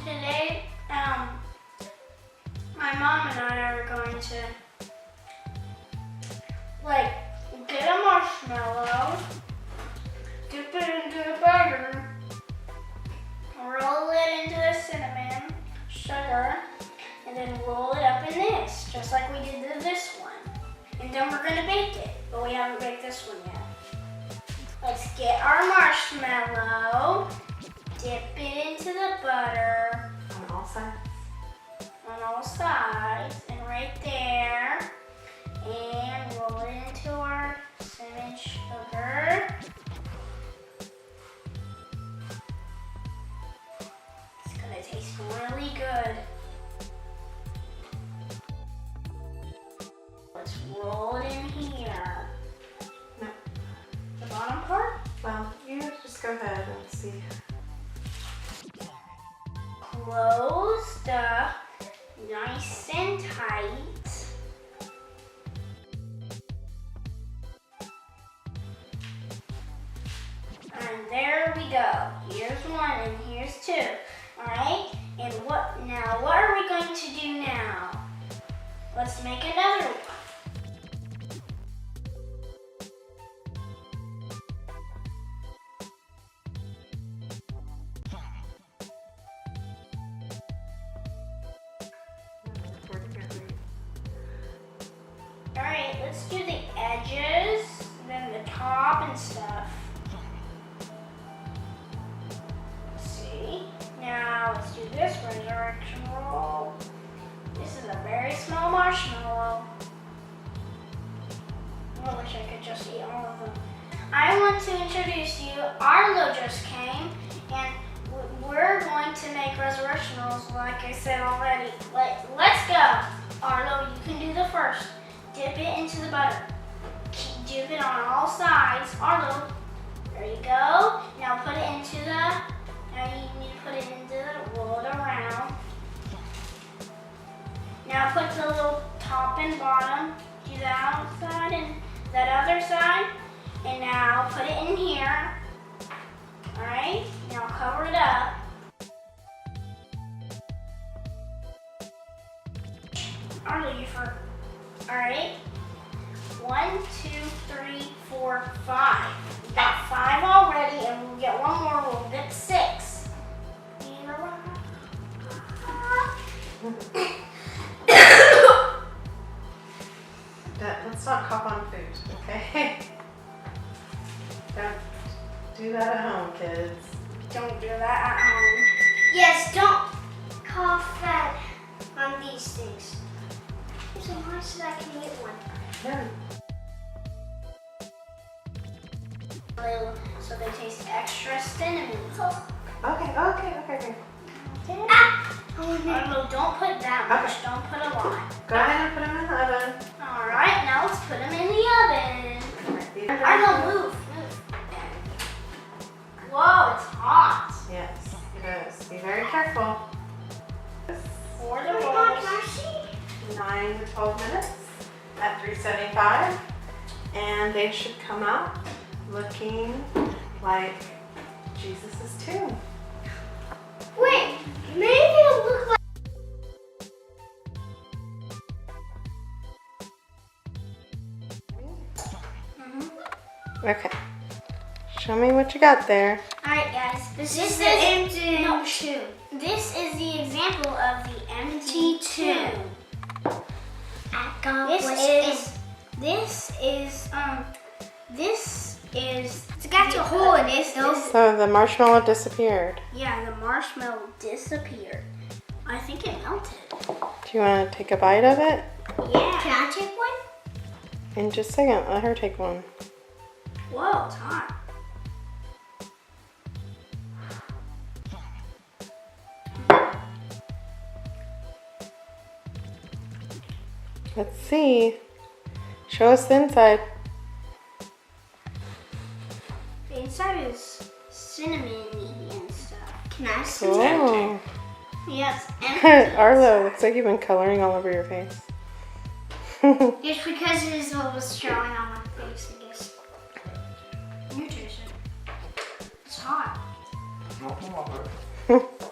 Today, my mom and I are going to get a marshmallow, dip it into the butter, roll it into the cinnamon, sugar, and then roll it up in this, just like we did this one. And then we're gonna bake it, but we haven't baked this one yet. Let's get our marshmallow, dip it into the butter. On all sides. On all sides, and right there. And roll it into our cinnamon sugar. It's gonna taste really good. Let's roll it in here. No. The bottom part? Well, you just go ahead and see. Closed up, nice and tight. And there we go. Here's one and here's two. All right. And what are we going to do now? Let's make another one. All right. Let's do the edges, then the top and stuff. Now let's do this resurrection roll. This is a very small marshmallow. I wish I could just eat all of them. I want to introduce you. Arlo just came, and we're going to make resurrection rolls like I said already. Let's go. Arlo, you can do the first. Dip it into the butter. Dip it on all sides. Arlo, there you go. Now put it into the... Now you need to put it into the, roll it around. Now put the little top and bottom, do that outside and that other side. And now put it in here. All right, now cover it up. Arlo, you for, all right. 1, 2, 3, 4, 5. We got 5 already, and we'll get one more. We'll get 6. Let's not cough on food, okay? Don't do that at home, kids. Don't do that at home. Yes, don't cough that on these things. There's a more so I can eat one. Yeah. So they taste extra cinnamon. Okay. Ah! Arlo, don't put that much. Okay. Don't put a lot. Go ahead and put them in the oven. All right, now let's put them in the oven. Arlo, move. Whoa, it's hot. Yes, it is. Be very careful. For the Oh my God, rolls. can I see? 9 to 12 minutes at 375, and they should come out looking like Jesus' tomb. Wait, maybe it'll look like. Okay, show me what you got there. All right, guys. This is the empty no, tomb. This is the example of the empty tomb. This is It's got a hole in it, though. So the marshmallow disappeared. Yeah, the marshmallow disappeared. I think it melted. Do you want to take a bite of it? Yeah. Can I take one? In just a second, let her take one. Whoa, it's hot. Let's see. Show us the inside. The inside is cinnamon-y and stuff. Can I see? Oh. Yes, empty. Arlo, looks like you've been coloring all over your face. It's because it is what was showing on my face, I guess. You taste it. It's hot. No pomoże.